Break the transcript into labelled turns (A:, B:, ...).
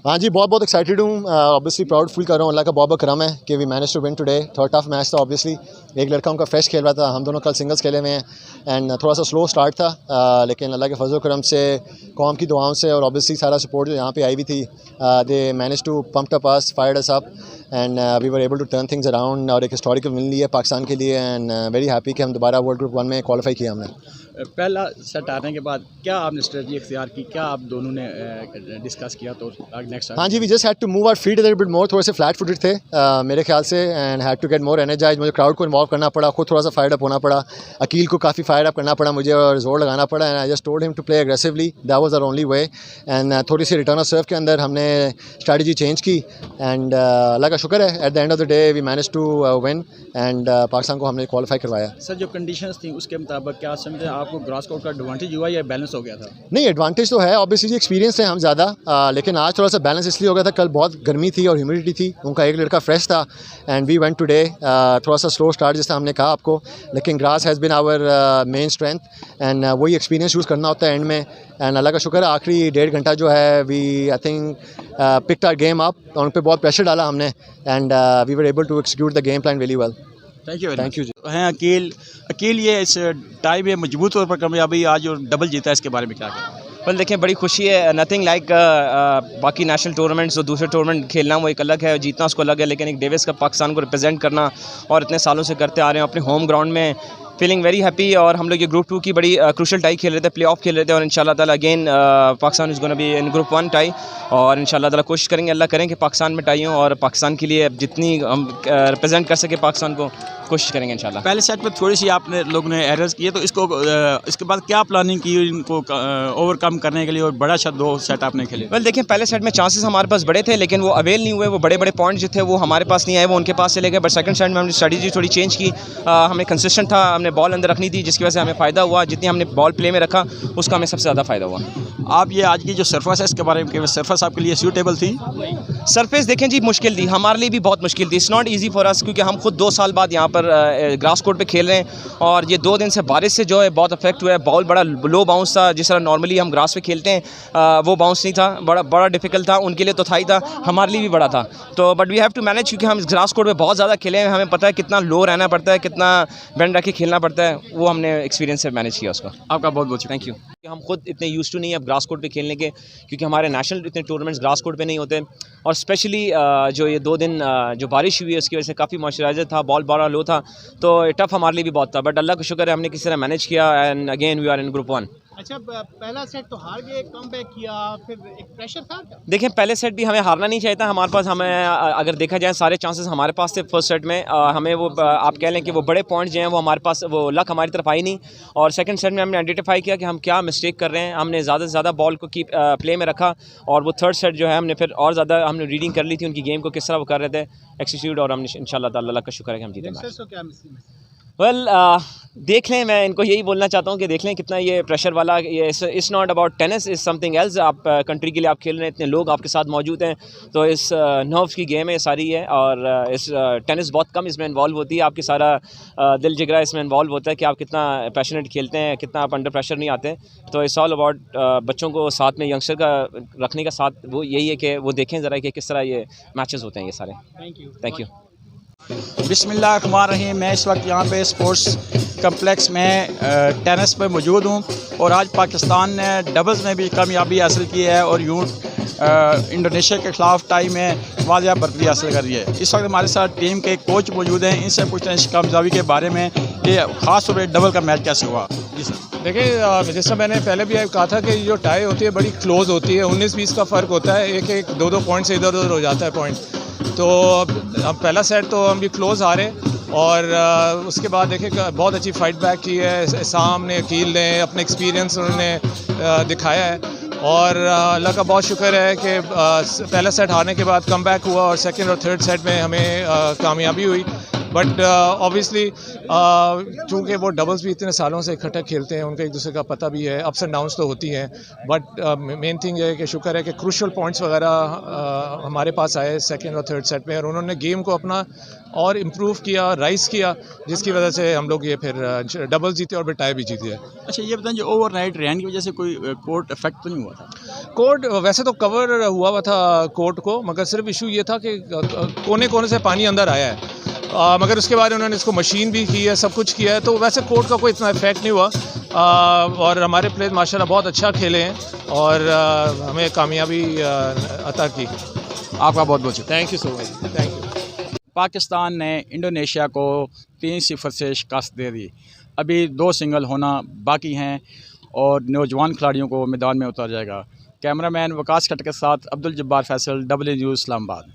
A: हाँ जी, बहुत बहुत एक्साइटेड हूँ। ऑब्वियसली प्राउड फील कर रहा हूँ, अल्लाह का बहुत करम है कि we manage to win today. Third tough match था ऑब्वियसली, एक लड़का उनका फ्रेश खेल रहा था, हम दोनों कल सिंगल्स खेले हुए हैं एंड थोड़ा सा स्लो स्टार्ट था, लेकिन अल्लाह के फजल करम से, कौम की दुआओं से और ऑब्वियसली सारा सपोर्ट जो यहाँ पे आई हुई थी, they manage to pump up us, fired us up and we were able to turn things around और एक हिस्टोरिकल विन ली है पाकिस्तान के लिए एंड वेरी हैप्पी कि हम दोबारा वर्ल्ड ग्रुप 1 में क्वालिफाई किया हमने।
B: पहला सेट आने के बाद क्या आपने स्ट्रेटजी इख्तियार की, क्या आप दोनों ने डिस्कस किया तो नेक्स्ट?
A: हाँ जी, we just had to move our feet a little bit more, थोड़े से फ्लैट फुटेड थे मेरे ख्याल से and had to get more energise. मुझे क्राउड को इन्वॉल्व करना पड़ा, खुद थोड़ा सा फायर्ड अप होना पड़ा, अकील को काफ़ी फायर्ड अप करना पड़ा मुझे और जोर लगाना पड़ा and I just told him to play aggressively, that was our only way and थोड़ी सी रिटर्न ऑफ सर्व के अंदर हमने स्ट्रैटेजी चेंज की एंड अल्लाह का शुक्र है at the end of the day we manage to win and Pakistan को हमने क्वालिफाई करवाया।
B: सर जो कंडीशंस थी उसके मुताबिक क्या समझे आपको ग्रास कोर्ट का एडवांटेज हुआ या बैलेंस हो गया था?
A: नहीं, एडवांटेज तो है ऑब्वियसली जी, एक्सपीरियंस है हम ज़्यादा, लेकिन आज थोड़ा सा बैलेंस इसलिए हो गया था, कल बहुत गर्मी थी और ह्यूमिडिटी थी, उनका एक लड़का फ्रेश था एंड वी वेंट टुडे थोड़ा सा स्लो स्टार्ट जैसा हमने कहा आपको, लेकिन grass has been our main strength and वही एक्सपीरियंस यूज़ करना होता है एंड में एंड अल्लाह का शुक्र है आखिरी 1.5 घंटा जो है we I think picked our game up और उन पर बहुत प्रेशर डाला हमने and we were able to execute the game plan very well.
B: Thank you हैं अकील ये इस टाइम में मजबूत तौर पर कामयाबी आज और डबल जीता है, इसके बारे में क्या कहें?
C: बल देखें, बड़ी खुशी है। नथिंग लाइक बाकी नेशनल टूर्नामेंट्स और दूसरे टूर्नामेंट खेलना वो एक अलग है, जीतना उसको अलग है, लेकिन एक डेविस कप पाकिस्तान को रिप्रेजेंट करना और इतने सालों से करते आ रहे हैं अपने होम ग्राउंड में, फीलिंग वेरी हैप्पी। और हम लोग ये ग्रुप 2 की बड़ी क्रूशल टाई खेल रहे थे, प्ले ऑफ खेल रहे थे और इंशाल्लाह ताला again Pakistan is gonna be in group 1 tie और इंशाल्लाह ताला कोशिश करेंगे, अल्लाह करें कि पाकिस्तान में टाई हो और पाकिस्तान के लिए जितनी हम रिप्रेजेंट कर सके पाकिस्तान को कोशिश करेंगे इंशाल्लाह।
B: पहले सेट में थोड़ी सी आपने लोगों ने एरर्स किए, तो इसके बाद क्या प्लानिंग की इनको ओवरकम करने के लिए और बड़ा अच्छा 2 सेट आपने खेले?
C: वेल देखिए, पहले सेट में चांसेस हमारे पास बड़े थे लेकिन वो अवेल नहीं हुए, वो बड़े बड़े पॉइंट जो थे वो हमारे पास नहीं आए, वो उनके पास चले गए। बट सेकंड सेट में हमने स्ट्रेटजी थोड़ी चेंज की, हमें कंसिस्टेंट था, हमने बॉल अंदर रखनी थी जिसकी वजह से हमें फ़ायदा हुआ, जितनी हमने बॉल प्ले में रखा उसका हमें सबसे ज़्यादा फ़ायदा हुआ।
B: आप ये आज की जो सरफेस है इसके बारे में, सरफेस आपके लिए सूटेबल थी?
C: सरफेस देखें जी, मुश्किल थी, हमारे लिए भी बहुत मुश्किल थी, it's not easy for us, क्योंकि हम खुद 2 साल बाद यहाँ पर ग्रास कोर्ट पे खेल रहे हैं और ये 2 दिन से बारिश से जो है बहुत अफेक्ट हुआ है। बॉल बड़ा लो बाउंस था, जिस तरह नॉर्मली हम ग्रास पे खेलते हैं वो बाउंस नहीं था, बड़ा डिफिकल्ट था, उनके लिए तो था ही था, हमारे लिए भी बड़ा था। तो but we have to manage, क्योंकि हम ग्रास कोर्ट पे बहुत ज़्यादा खेले हैं, हमें पता है कितना लो रहना पड़ता है, कितना बैंड रख के खेलना पड़ता है, वो हमने एक्सपीरियंस से मैनेज किया उसको।
B: आपका बहुत बहुत
C: थैंक यू। हम खुद इतने यूज टू नहीं है अब ग्रास कोर्ट पे खेलने के, क्योंकि हमारे नेशनल इतने टूर्नामेंट्स ग्रास कोर्ट पे नहीं होते और स्पेशली जो ये 2 दिन जो बारिश हुई है उसकी वजह से काफ़ी मॉइस्चराइजर था, बॉल बड़ा लो था, तो टफ हमारे लिए भी बहुत था, बट अल्लाह का शुक्र है हमने किसी तरह मैनेज किया and again we are in group 1।
D: अच्छा, पहला सेट तो हार गए, कमबैक किया, फिर एक प्रेशर था?
C: देखें, पहले सेट भी हमें हारना नहीं चाहिए था, हमारे पास हमें अगर देखा जाए सारे चांसेस हमारे पास थे फर्स्ट सेट में, हमें वो आप कह लें कि वो बड़े पॉइंट जो हैं वो हमारे पास, वो लक हमारी तरफ आई नहीं और सेकंड सेट में हमने आइडेंटिफाई किया कि हम क्या मिस्टेक कर रहे हैं, हमने ज़्यादा से ज़्यादा बॉल को प्ले में रखा और वो थर्ड सेट जो है हमने फिर और ज़्यादा हमने रीडिंग कर ली थी उनकी गेम को, किस तरह वो कर रहे थे एक्सीक्यूट, और हमने इंशाल्लाह ताला अल्लाह का शुक्र है कि हम जीते। वेल देख लें, मैं इनको यही बोलना चाहता हूँ कि देख लें कितना ये प्रेशर वाला, ये it's not about tennis, is something else. आप कंट्री के लिए आप खेल रहे हैं, इतने लोग आपके साथ मौजूद हैं, तो इस नर्व्स की गेम है सारी है और इस टेनिस बहुत कम इसमें इन्वॉल्व होती है, आपकी सारा दिल जिगरा इसमें इन्वॉल्व होता है कि आप कितना पैशनेट खेलते हैं, कितना आप अंडर प्रेशर नहीं आते। तो इट्स ऑल अबाउट बच्चों को साथ में, यंगस्टर का रखने का साथ, वो यही है कि वो देखें ज़रा कि किस तरह ये मैचेस होते हैं ये सारे। Thank you.
B: बिस्मिल्लाहिर्रहमानिर्रहीम। मैं इस वक्त यहाँ पे स्पोर्ट्स कम्प्लेक्स में टेनिस पे मौजूद हूँ और आज पाकिस्तान ने डबल्स में भी कामयाबी हासिल की है और यूँ इंडोनेशिया के ख़िलाफ़ टाई में वाज़िया बरतरी हासिल कर रही है। इस वक्त हमारे साथ टीम के कोच मौजूद हैं, इनसे पूछते हैं इस कामयाबी के बारे में कि ख़ास तौर पर डबल का मैच कैसे हुआ। जी सर।
E: देखिए, जैसा मैंने पहले भी कहा था कि जो टाई होती है बड़ी क्लोज होती है, 19-20 का फ़र्क होता है, एक 2-2 पॉइंट से इधर उधर हो जाता है पॉइंट। तो अब पहला सेट तो हम भी क्लोज हारे और उसके बाद देखिए बहुत अच्छी फाइट बैक की है, सामने अकील ने अपने एक्सपीरियंस उन्होंने दिखाया है और अल्लाह का बहुत शुक्र है कि पहला सेट हारने के बाद कम बैक हुआ और सेकंड और थर्ड सेट में हमें कामयाबी हुई। बट ऑब्वियसली चूँकि वो डबल्स भी इतने सालों से इकट्ठा खेलते हैं, उनका एक दूसरे का पता भी है, अप्स एंड डाउन्स तो होती हैं, बट मेन थिंग ये है कि शुक्र है कि क्रूशल पॉइंट्स वगैरह हमारे पास आए सेकंड और थर्ड सेट में, और उन्होंने गेम को अपना और इम्प्रूव किया, राइज किया, जिसकी वजह से हम लोग ये फिर डबल जीते और फिर टाई भी जीते।
B: अच्छा ये बताएं, जो ओवरनाइट रेन की वजह से कोई कोर्ट इफेक्ट तो नहीं हुआ था?
E: कोर्ट वैसे तो कवर हुआ था कोर्ट को, मगर सिर्फ इशू ये था कि कोने कोने से पानी अंदर आया है, मगर उसके बाद उन्होंने इसको मशीन भी की है, सब कुछ किया है, तो वैसे कोर्ट का कोई इतना इफेक्ट नहीं हुआ। और हमारे प्लेयर माशाल्लाह बहुत अच्छा खेले हैं और हमें कामयाबी अता की।
B: आपका बहुत बहुत शुक्रिया।
E: Thank you so much. Thank you.
B: Pakistan ने इंडोनेशिया को 3-0 से शिकस्त दे दी। अभी 2 सिंगल होना बाकी हैं और नौजवान खिलाड़ियों को मैदान में उतारा जाएगा। कैमरामैन वकास खट के साथ अब्दुल जब्बार फैसल, WNews इस्लामाबाद।